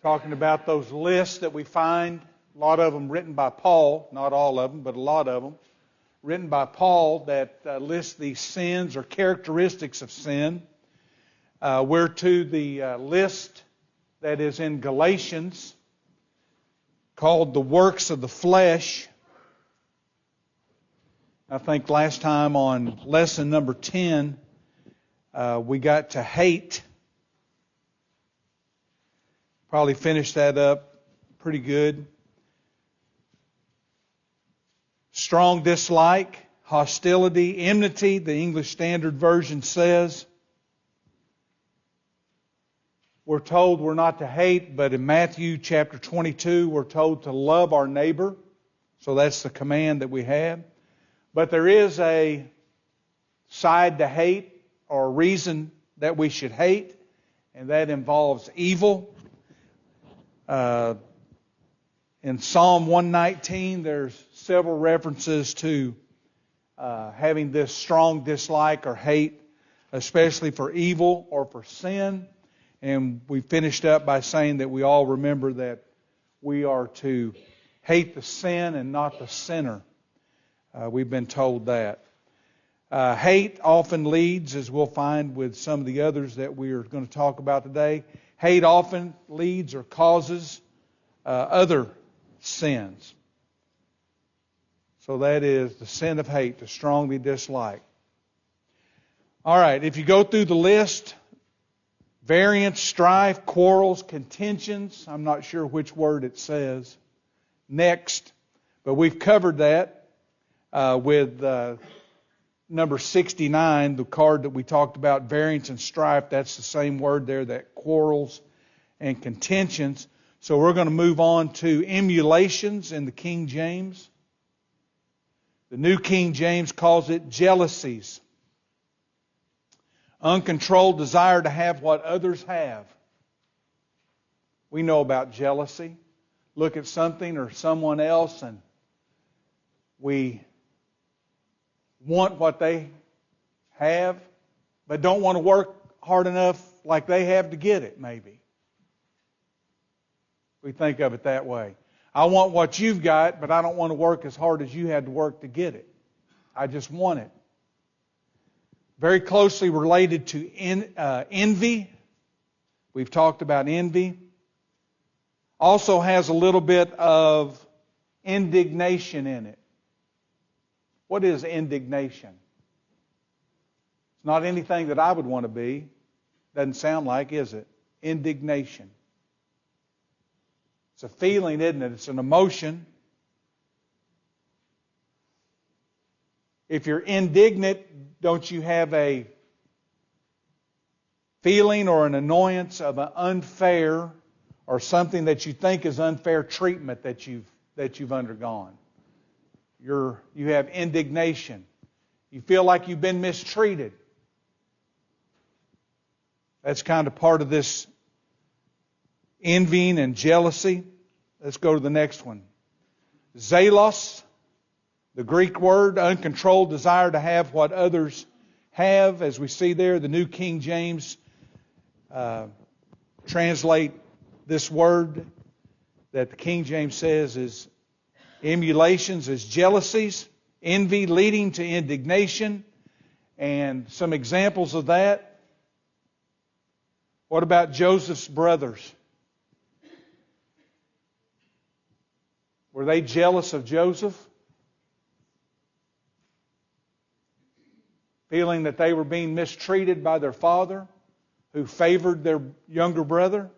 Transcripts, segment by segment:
talking about those lists that we find, a lot of them written by Paul, not all of them, but a lot of them, written by Paul that list these sins or characteristics of sin. We're to the list that is in Galatians called the works of the flesh. I think last time on lesson number 10, we got to hate. Probably finished that up pretty good. Strong dislike, hostility, enmity, the English Standard Version says. We're told we're not to hate, but in Matthew chapter 22, we're told to love our neighbor. So that's the command that we have. But there is a side to hate, or a reason that we should hate, and that involves evil. In Psalm 119, there's several references to having this strong dislike or hate, especially for evil or for sin. And we finished up by saying that we all remember that we are to hate the sin and not the sinner. We've been told that. Hate often leads, as we'll find with some of the others that we are going to talk about today, hate often leads or causes other sins. So that is the sin of hate, to strongly dislike. All right, if you go through the list, variance, strife, quarrels, contentions. I'm not sure which word it says next, but we've covered that with number 69, the card that we talked about, variance and strife. That's the same word there, that quarrels and contentions. So we're going to move on to emulations in the King James. The New King James calls it jealousies. Uncontrolled desire to have what others have. We know about jealousy. Look at something or someone else and we want what they have, but don't want to work hard enough like they have to get it, maybe. We think of it that way. I want what you've got, but I don't want to work as hard as you had to work to get it. I just want it. Very closely related to envy. We've talked about envy. Also has a little bit of indignation in it. What is indignation? It's not anything that I would want to be. Doesn't sound like, is it? Indignation. It's a feeling, isn't it? It's an emotion. If you're indignant, don't you have a feeling or an annoyance of an unfair or something that you think is unfair treatment that you've undergone? You have indignation. You feel like you've been mistreated. That's kind of part of this envying and jealousy. Let's go to the next one. Zelos, the Greek word, uncontrolled desire to have what others have. As we see there, the New King James translate this word that the King James says is emulations, as jealousies, envy leading to indignation, and some examples of that. What about Joseph's brothers? Were they jealous of Joseph? Feeling that they were being mistreated by their father, who favored their younger brother?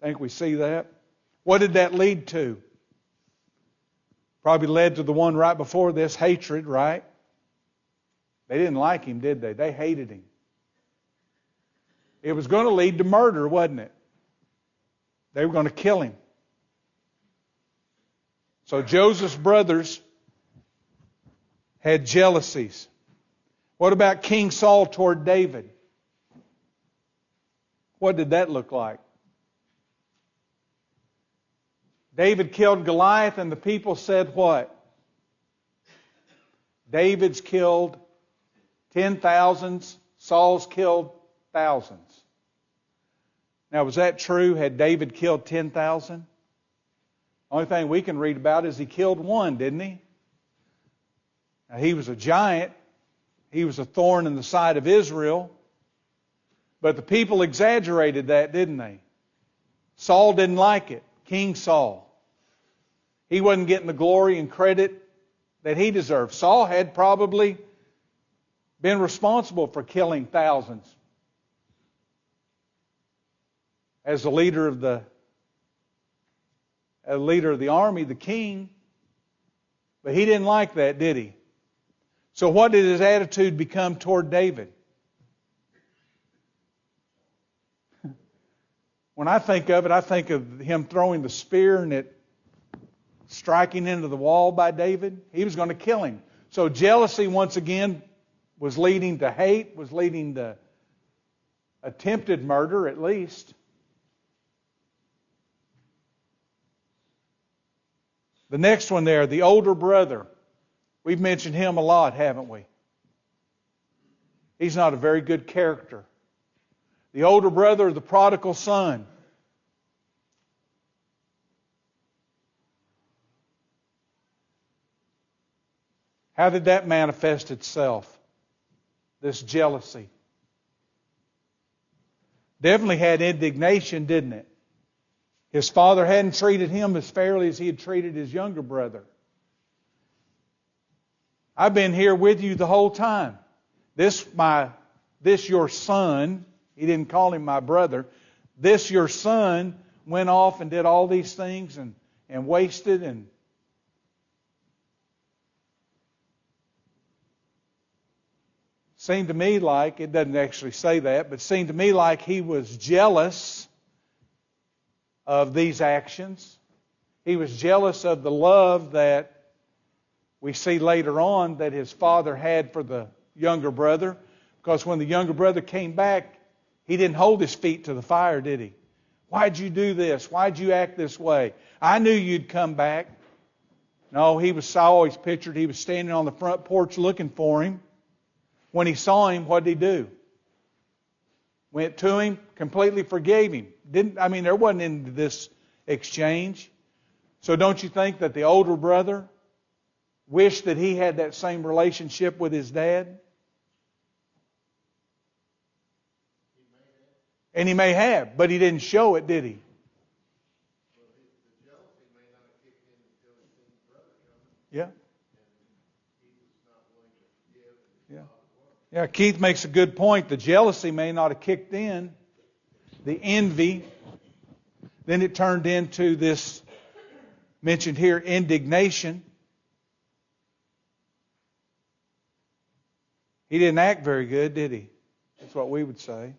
I think we see that. What did that lead to? Probably led to the one right before this, hatred, right? They didn't like him, did they? They hated him. It was going to lead to murder, wasn't it? They were going to kill him. So Joseph's brothers had jealousies. What about King Saul toward David? What did that look like? David killed Goliath and the people said what? David's killed 10,000s, Saul's killed thousands. Now, was that true? Had David killed 10,000? Only thing we can read about is he killed one, didn't he? Now, he was a giant. He was a thorn in the side of Israel. But the people exaggerated that, didn't they? Saul didn't like it. King Saul. He wasn't getting the glory and credit that he deserved. Saul had probably been responsible for killing thousands as the leader of the army, the king. But he didn't like that, did he? So what did his attitude become toward David? When I think of it, I think of him throwing the spear and it striking into the wall by David. He was going to kill him. So jealousy, once again, was leading to hate, was leading to attempted murder at least. The next one there, the older brother. We've mentioned him a lot, haven't we? He's not a very good character. The older brother of the prodigal son. How did that manifest itself? This jealousy. Definitely had indignation, didn't it? His father hadn't treated him as fairly as he had treated his younger brother. I've been here with you the whole time. This your son, he didn't call him my brother, this your son went off and did all these things and wasted and seemed to me like, it doesn't actually say that, but seemed to me like he was jealous of these actions. He was jealous of the love that we see later on that his father had for the younger brother. Because when the younger brother came back, he didn't hold his feet to the fire, did he? Why'd you do this? Why'd you act this way? I knew you'd come back. No, I always pictured he was standing on the front porch looking for him. When he saw him, what did he do? Went to him, completely forgave him. There wasn't into this exchange. So don't you think that the older brother wished that he had that same relationship with his dad? And he may have, but he didn't show it, did he? Yeah. Yeah, Keith makes a good point. The jealousy may not have kicked in. The envy. Then it turned into this, mentioned here, indignation. He didn't act very good, did he? That's what we would say.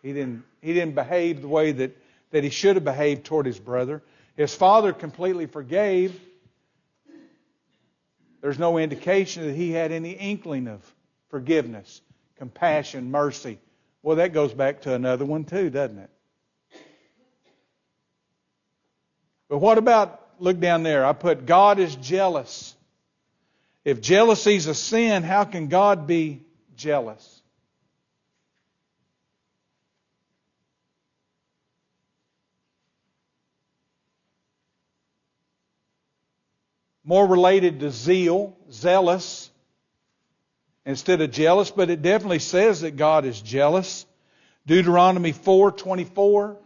He didn't behave the way that he should have behaved toward his brother. His father completely forgave. There's no indication that he had any inkling of forgiveness, compassion, mercy. Well, that goes back to another one too, doesn't it? But what about, look down there, I put God is jealous. If jealousy is a sin, how can God be jealous? More related to zeal, zealous, instead of jealous, but it definitely says that God is jealous. Deuteronomy 4:24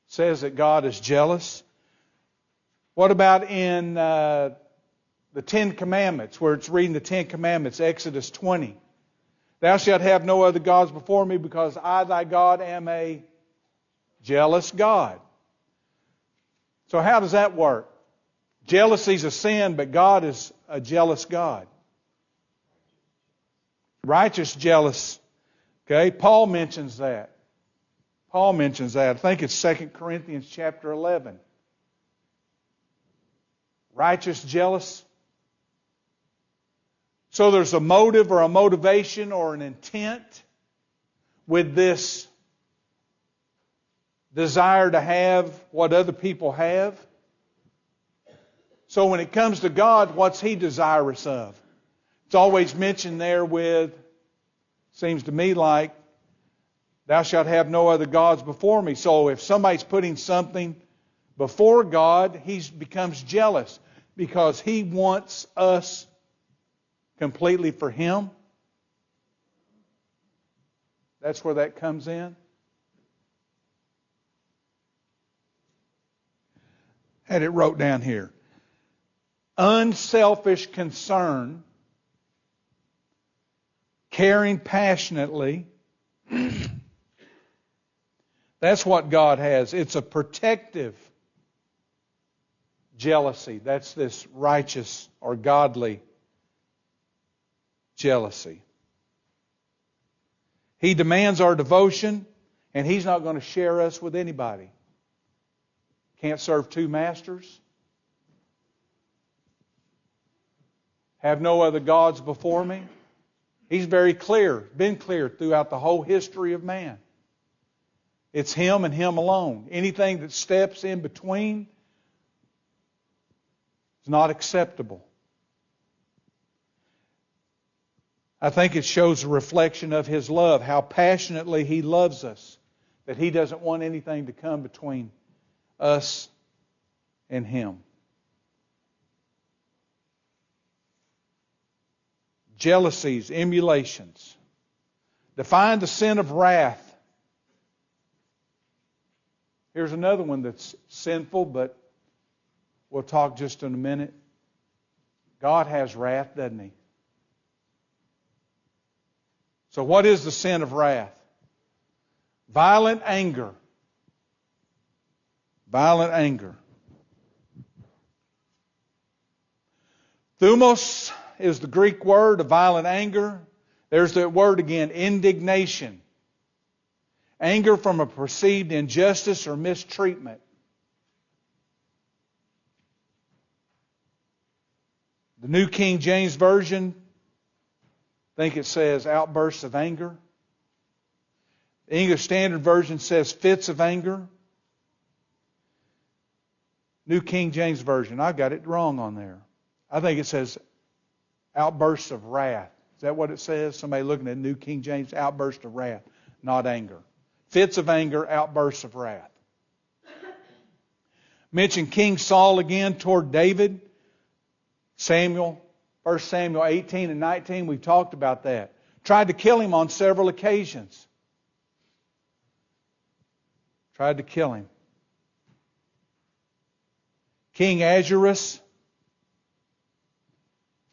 says that God is jealous. What about in the Ten Commandments, where it's reading the Ten Commandments, Exodus 20? Thou shalt have no other gods before me, because I, thy God, am a jealous God. So how does that work? Jealousy is a sin, but God is a jealous God. Righteous jealous. Okay, Paul mentions that. I think it's 2 Corinthians chapter 11. Righteous jealous. So there's a motive or a motivation or an intent with this desire to have what other people have. So when it comes to God, what's He desirous of? It's always mentioned there with Seems to me like thou shalt have no other gods before me. So if somebody's putting something before God, he becomes jealous because he wants us completely for him. That's where that comes in. Had it wrote down here. Unselfish concern, caring passionately. That's what God has. It's a protective jealousy. That's this righteous or godly jealousy. He demands our devotion, and He's not going to share us with anybody. Can't serve two masters. Have no other gods before me. He's very clear, been clear throughout the whole history of man. It's Him and Him alone. Anything that steps in between is not acceptable. I think it shows a reflection of His love, how passionately He loves us, that He doesn't want anything to come between us and Him. Jealousies, emulations. Define the sin of wrath. Here's another one that's sinful, but we'll talk just in a minute. God has wrath, doesn't He? So what is the sin of wrath? Violent anger. Violent anger. Thumos is the Greek word of violent anger. There's that word again, indignation. Anger from a perceived injustice or mistreatment. The New King James Version, I think it says outbursts of anger. The English Standard Version says fits of anger. New King James Version, I got it wrong on there. I think it says outbursts of wrath. Is that what it says? Somebody looking at New King James, outburst of wrath, not anger. Fits of anger, outbursts of wrath. Mention King Saul again toward David. Samuel, 1 Samuel 18 and 19, we've talked about that. Tried to kill him on several occasions. Tried to kill him. King Ahasuerus,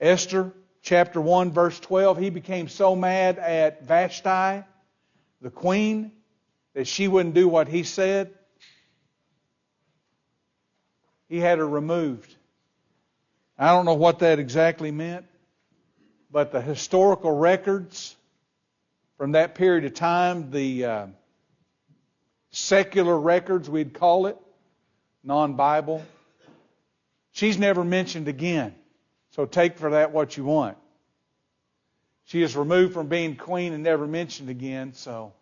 Esther, chapter 1, verse 12, he became so mad at Vashti, the queen, that she wouldn't do what he said. He had her removed. I don't know what that exactly meant, but the historical records from that period of time, the secular records, we'd call it, non-Bible, she's never mentioned again. So take for that what you want. She is removed from being queen and never mentioned again, so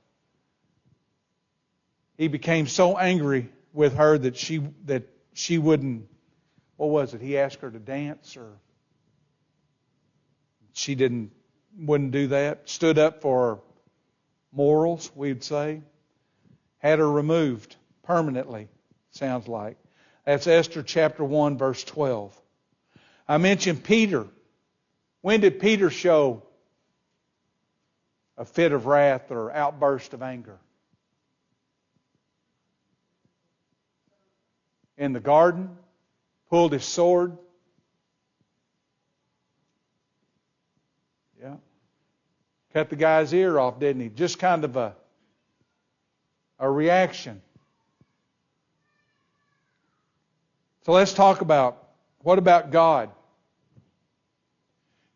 he became so angry with her that she wouldn't, what was it? He asked her to dance, or she wouldn't do that. Stood up for morals, we'd say. Had her removed permanently, sounds like. That's Esther chapter 1, verse 12. I mentioned Peter. When did Peter show a fit of wrath or outburst of anger? In the garden, pulled his sword. Yeah. Cut the guy's ear off, didn't he? Just kind of a reaction. So let's talk about, what about God?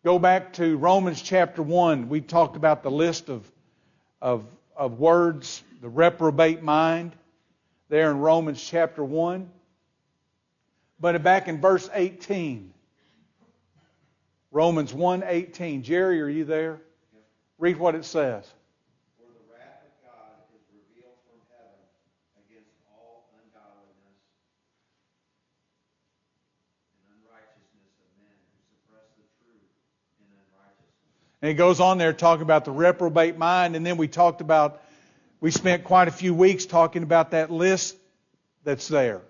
Go back to Romans chapter 1. We talked about the list of words, the reprobate mind, there in Romans chapter 1. But back in verse 18, Romans 1:18. Jerry, are you there? Read what it says. For the wrath of God is revealed from heaven against all ungodliness and unrighteousness of men who suppress the truth in unrighteousness. And he goes on there talking about the reprobate mind, and then we spent quite a few weeks talking about that list that's there.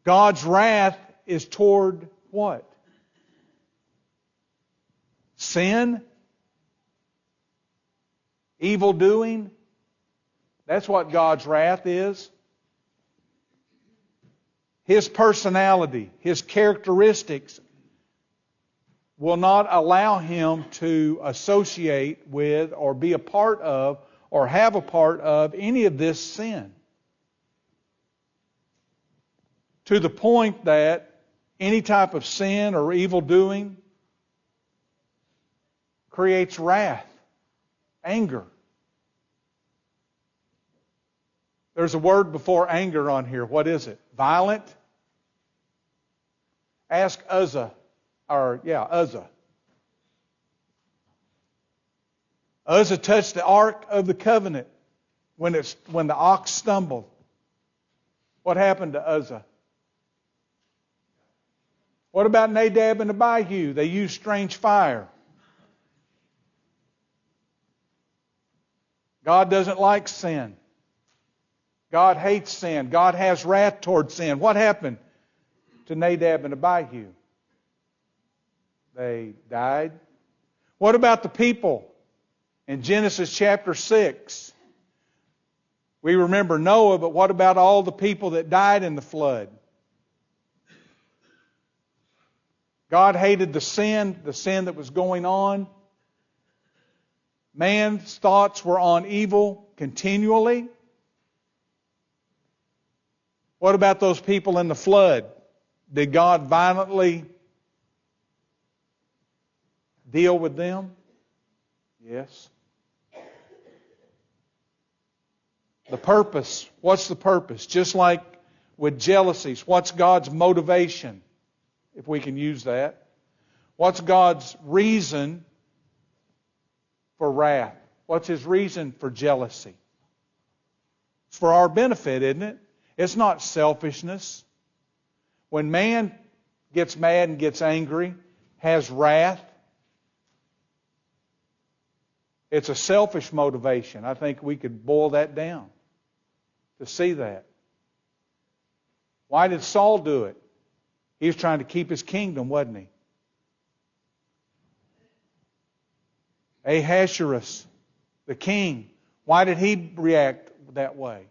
God's wrath is toward what? Sin? Evil doing? That's what God's wrath is. His personality, His characteristics will not allow Him to associate with or be a part of or have a part of any of this sin. To the point that any type of sin or evil doing creates wrath, anger. There's a word before anger on here. What is it? Violent? Ask Uzzah. Uzzah. Uzzah touched the Ark of the Covenant when the ox stumbled. What happened to Uzzah? What about Nadab and Abihu? They used strange fire. God doesn't like sin. God hates sin. God has wrath toward sin. What happened to Nadab and Abihu? They died. What about the people in Genesis chapter 6? We remember Noah, but what about all the people that died in the flood? God hated the sin that was going on. Man's thoughts were on evil continually. What about those people in the flood? Did God violently deal with them? Yes. The purpose. What's the purpose? Just like with jealousies, what's God's motivation? If we can use that. What's God's reason for wrath? What's His reason for jealousy? It's for our benefit, isn't it? It's not selfishness. When man gets mad and gets angry, has wrath, it's a selfish motivation. I think we could boil that down to see that. Why did Saul do it? He was trying to keep his kingdom, wasn't he? Ahasuerus, the king, why did he react that way?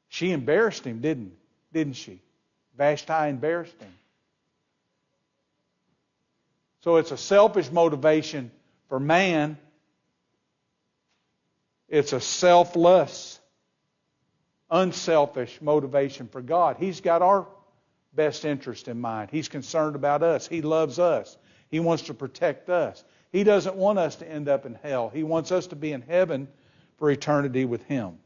She embarrassed him, didn't she? Vashti embarrassed him. So it's a selfish motivation for man. It's a selfless, unselfish motivation for God. He's got our best interest in mind. He's concerned about us. He loves us. He wants to protect us. He doesn't want us to end up in hell. He wants us to be in heaven for eternity with Him.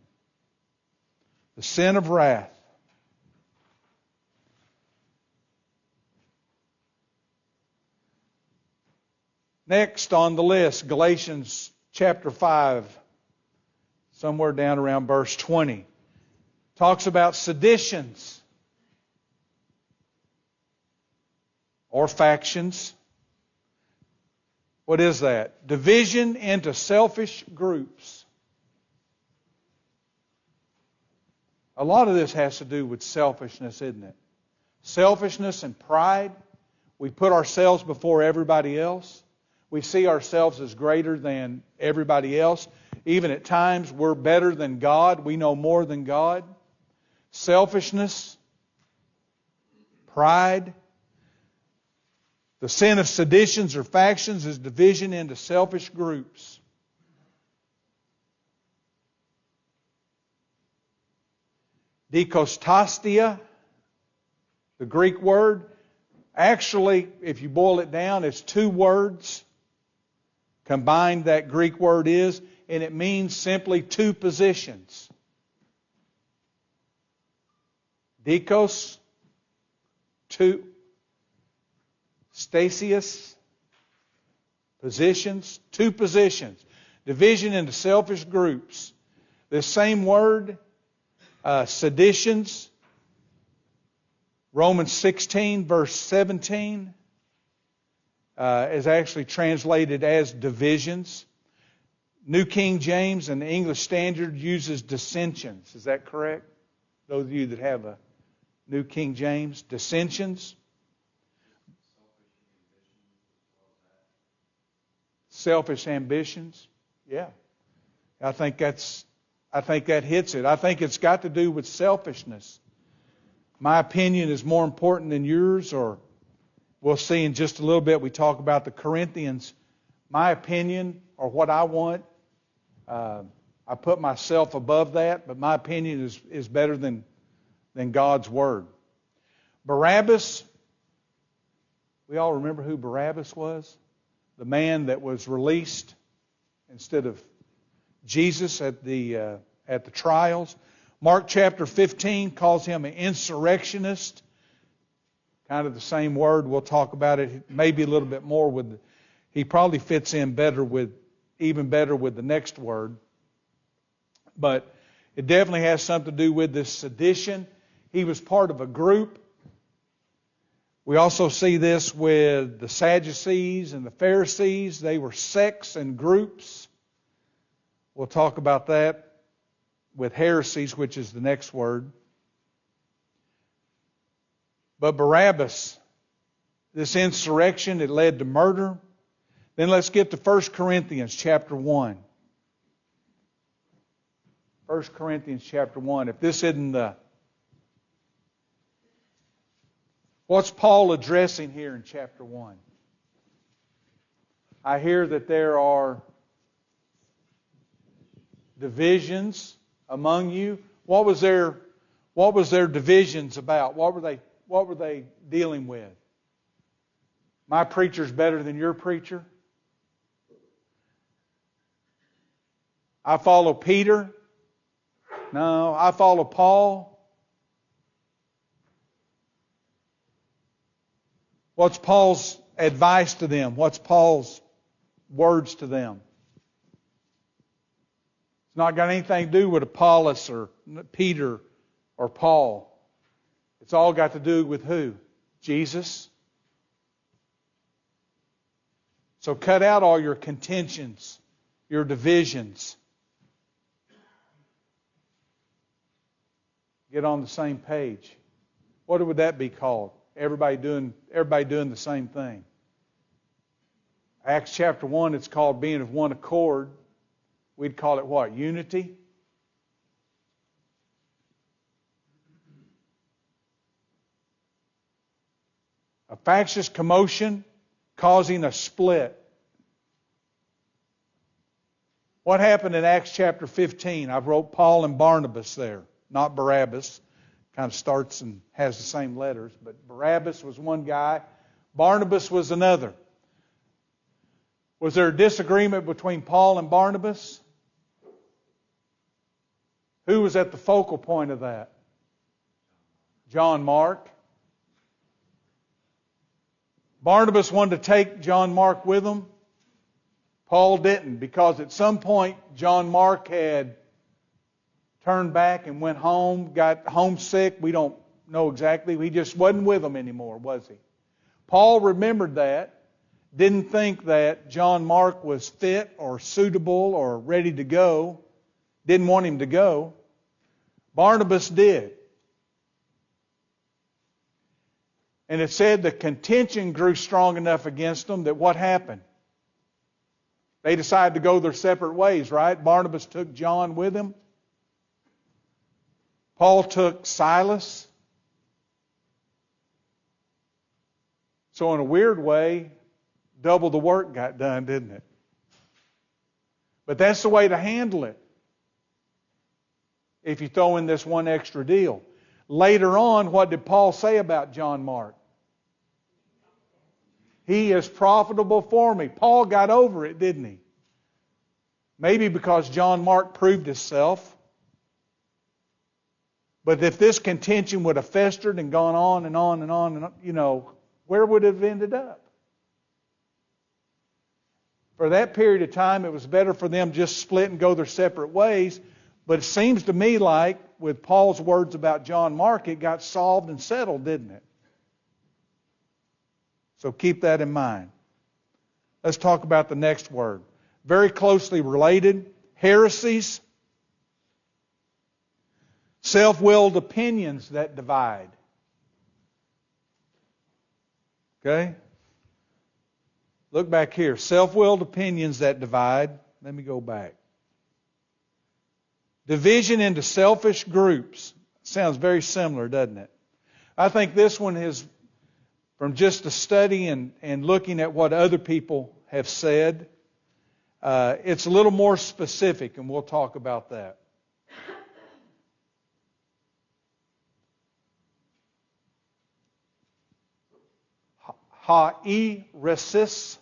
The sin of wrath. Next on the list, Galatians chapter 5, somewhere down around verse 20, talks about seditions or factions. What is that? Division into selfish groups. A lot of this has to do with selfishness, isn't it? Selfishness and pride. We put ourselves before everybody else. We see ourselves as greater than everybody else. Even at times, we're better than God. We know more than God. Selfishness, pride. The sin of seditions or factions is division into selfish groups. Dikostastia, the Greek word, actually, if you boil it down, it's two words. Combined, that Greek word is, and it means simply two positions. Dikos, two. Stasius, positions, two positions. Division into selfish groups. This same word, seditions, Romans 16, verse 17. is actually translated as divisions. New King James and the English Standard uses dissensions. Is that correct? Those of you that have a New King James, dissensions. Selfish ambitions. Yeah. I think that hits it. I think it's got to do with selfishness. My opinion is more important than yours, or we'll see in just a little bit. We talk about the Corinthians. My opinion, or what I want, I put myself above that, but my opinion is better than God's Word. Barabbas, we all remember who Barabbas was? The man that was released instead of Jesus at the trials. Mark chapter 15 calls him an insurrectionist. Kind of the same word. We'll talk about it maybe a little bit more with. He probably fits in even better with the next word. But it definitely has something to do with this sedition. He was part of a group. We also see this with the Sadducees and the Pharisees. They were sects and groups. We'll talk about that with heresies, which is the next word. But Barabbas, this insurrection, it led to murder. Then let's get to 1 Corinthians chapter 1. 1 Corinthians chapter 1. If this isn't the... What's Paul addressing here in chapter 1? I hear that there are divisions among you. What was their divisions about? What were they dealing with? My preacher's better than your preacher. I follow Peter. No, I follow Paul. What's Paul's advice to them? What's Paul's words to them? It's not got anything to do with Apollos or Peter or Paul. It's all got to do with who? Jesus. So cut out all your contentions, your divisions. Get on the same page. What would that be called? Everybody doing the same thing. Acts chapter 1, it's called being of one accord. We'd call it what? Unity. A factious commotion causing a split. What happened in Acts chapter 15? I wrote Paul and Barnabas there, not Barabbas. Kind of starts and has the same letters, but Barabbas was one guy, Barnabas was another. Was there a disagreement between Paul and Barnabas? Who was at the focal point of that? John Mark. Barnabas wanted to take John Mark with him. Paul didn't, because at some point John Mark had turned back and went home, got homesick. We don't know exactly. He just wasn't with them anymore, was he? Paul remembered that, didn't think that John Mark was fit or suitable or ready to go, didn't want him to go. Barnabas did. And it said the contention grew strong enough against them that what happened? They decided to go their separate ways, right? Barnabas took John with him. Paul took Silas. So in a weird way, double the work got done, didn't it? But that's the way to handle it if you throw in this one extra deal. Later on, what did Paul say about John Mark? He is profitable for me. Paul got over it, didn't he? Maybe because John Mark proved himself. But if this contention would have festered and gone on and on and on, and where would it have ended up? For that period of time, it was better for them just split and go their separate ways. But it seems to me like, with Paul's words about John Mark, it got solved and settled, didn't it? So keep that in mind. Let's talk about the next word. Very closely related. Heresies. Self-willed opinions that divide. Okay? Look back here. Self-willed opinions that divide. Let me go back. Division into selfish groups. Sounds very similar, doesn't it? I think this one is from just a study and looking at what other people have said. It's a little more specific, and we'll talk about that. Hairesis,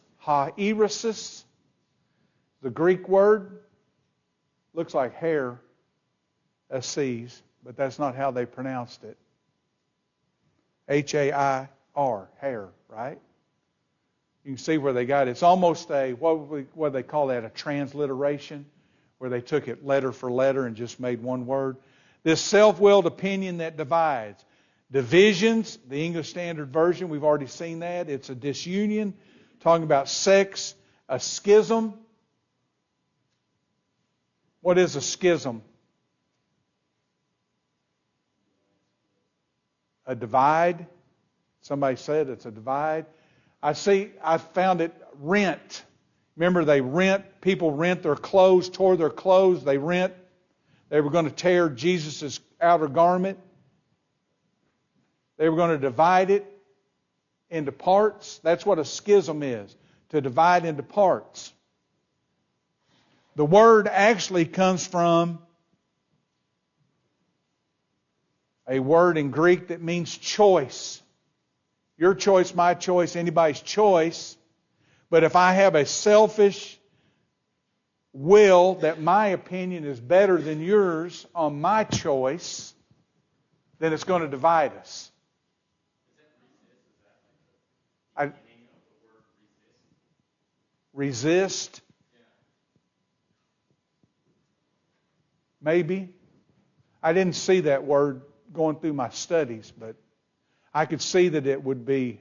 the Greek word, looks like hair, asses, but that's not how they pronounced it. H-A-I-R, hair, right? You can see where they got it. It's almost a, what do they call that, a transliteration, where they took it letter for letter and just made one word. This self-willed opinion that divides. Divisions, the English Standard Version, we've already seen that. It's a disunion, talking about sex. A schism. What is a schism? A divide. Somebody said it's a divide. I found it rent. Remember, people rent their clothes, tore their clothes, they were going to tear Jesus' outer garment. They were going to divide it into parts. That's what a schism is, to divide into parts. The word actually comes from a word in Greek that means choice. Your choice, my choice, anybody's choice. But if I have a selfish will that my opinion is better than yours on my choice, then it's going to divide us. Resist? Maybe. I didn't see that word going through my studies, but I could see that it would be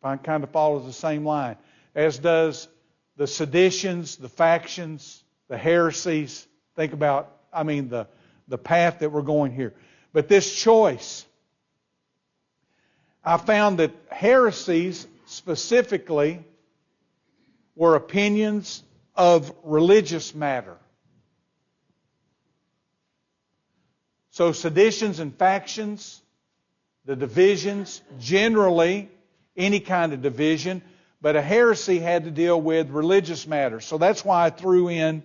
kind of follows the same line, as does the seditions, the factions, the heresies. Think about, the path that we're going here. But this choice, I found that heresies specifically were opinions of religious matter. So seditions and factions, the divisions, generally any kind of division, but a heresy had to deal with religious matters. So that's why I threw in,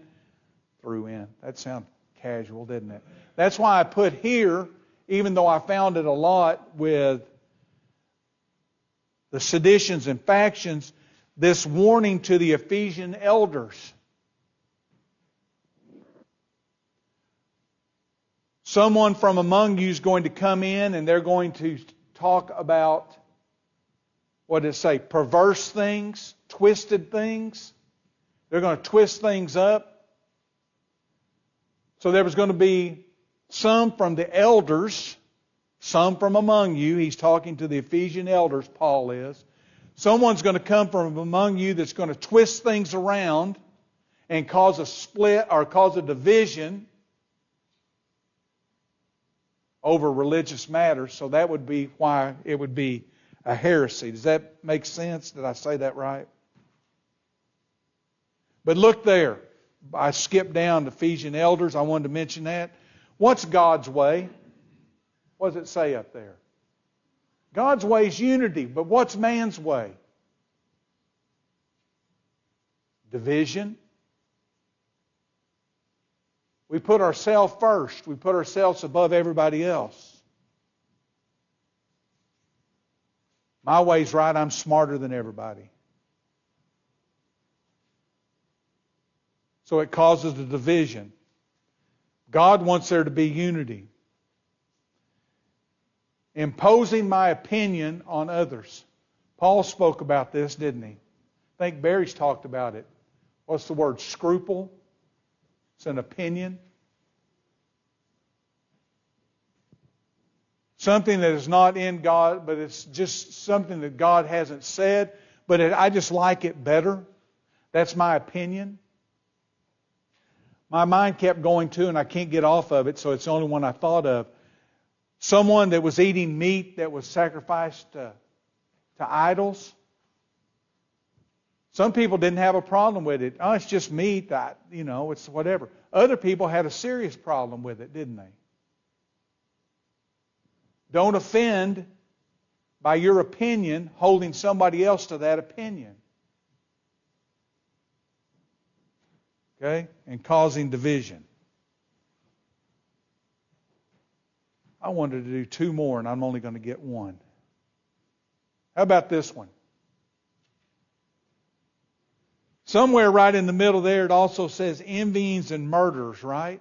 that sounds casual, didn't it? That's why I put here, even though I found it a lot with the seditions and factions, this warning to the Ephesian elders. Someone from among you is going to come in and they're going to talk about, what did it say, perverse things, twisted things. They're going to twist things up. So there was going to be some from the elders, some from among you. He's talking to the Ephesian elders, Paul is. Someone's going to come from among you that's going to twist things around and cause a split or cause a division over religious matters. So that would be why it would be a heresy. Does that make sense? Did I say that right? But look there. I skipped down to Ephesian elders. I wanted to mention that. What's God's way? What does it say up there? God's way is unity, but what's man's way? Division. We put ourselves first. We put ourselves above everybody else. My way's right. I'm smarter than everybody. So it causes a division. God wants there to be unity. Imposing my opinion on others. Paul spoke about this, didn't he? I think Barry's talked about it. What's the word? Scruple. It's an opinion. something that is not in God, but it's just something that God hasn't said, but I just like it better. That's my opinion. My mind kept going to, and I can't get off of it, so it's the only one I thought of. Someone that was eating meat that was sacrificed to idols. Some people didn't have a problem with it. Oh, it's just meat. It's whatever. Other people had a serious problem with it, didn't they? Don't offend by your opinion, holding somebody else to that opinion. Okay? And causing division. I wanted to do two more, and I'm only going to get one. How about this one? Somewhere right in the middle there, it also says envyings and murders, right?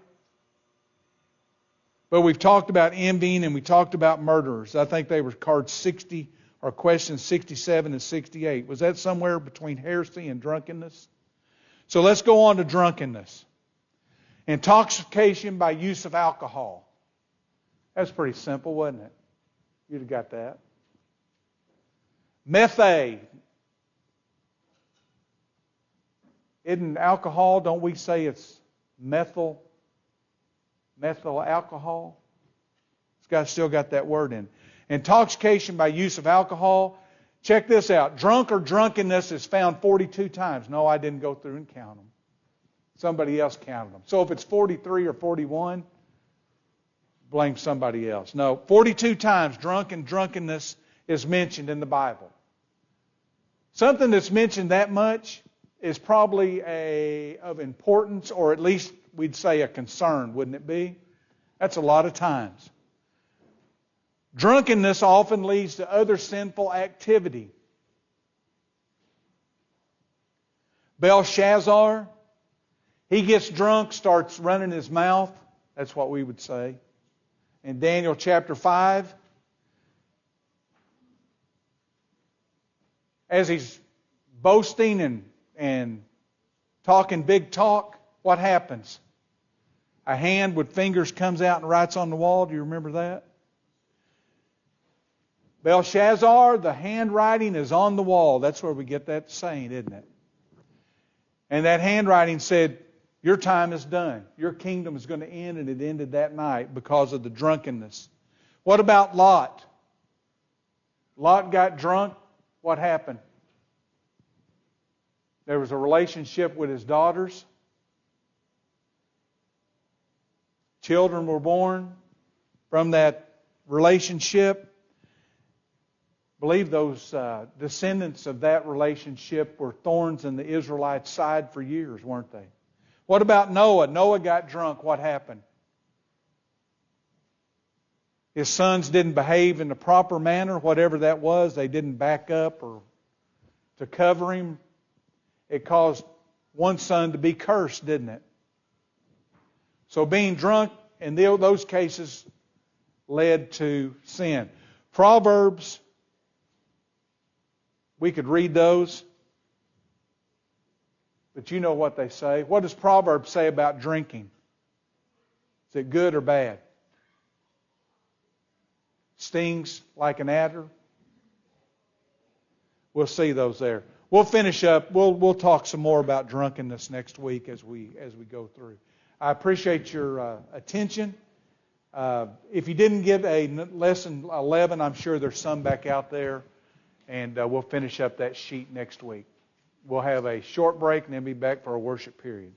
But we've talked about envying and we talked about murderers. I think they were cards 60 or questions 67 and 68. Was that somewhere between heresy and drunkenness? So let's go on to drunkenness. Intoxication by use of alcohol. That's pretty simple, wasn't it? You'd have got that. Methe. Isn't alcohol, don't we say it's methyl alcohol? Still got that word in. Intoxication by use of alcohol. Check this out. Drunk or drunkenness is found 42 times. No, I didn't go through and count them. Somebody else counted them. So if it's 43 or 41, blame somebody else. No, 42 times drunk and drunkenness is mentioned in the Bible. Something that's mentioned that much is probably of importance, or at least we'd say a concern, wouldn't it be? That's a lot of times. Drunkenness often leads to other sinful activity. Belshazzar, he gets drunk, starts running his mouth. That's what we would say. In Daniel chapter 5, as he's boasting and talking big talk, what happens? A hand with fingers comes out and writes on the wall. Do you remember that? Belshazzar, the handwriting is on the wall. That's where we get that saying, isn't it? And that handwriting said, your time is done. Your kingdom is going to end, and it ended that night because of the drunkenness. What about Lot? Lot got drunk. What happened? There was a relationship with his daughters. Children were born from that relationship. I believe those descendants of that relationship were thorns in the Israelites' side for years, weren't they? What about Noah? Noah got drunk. What happened? His sons didn't behave in the proper manner, whatever that was. They didn't back up or to cover him. It caused one son to be cursed, didn't it? So being drunk in those cases led to sin. Proverbs, we could read those, but you know what they say. What does Proverbs say about drinking? Is it good or bad? Stings like an adder? We'll see those there. We'll finish up. We'll talk some more about drunkenness next week as we go through. I appreciate your attention. If you didn't get a lesson 11, I'm sure there's some back out there, and we'll finish up that sheet next week. We'll have a short break and then be back for a worship period.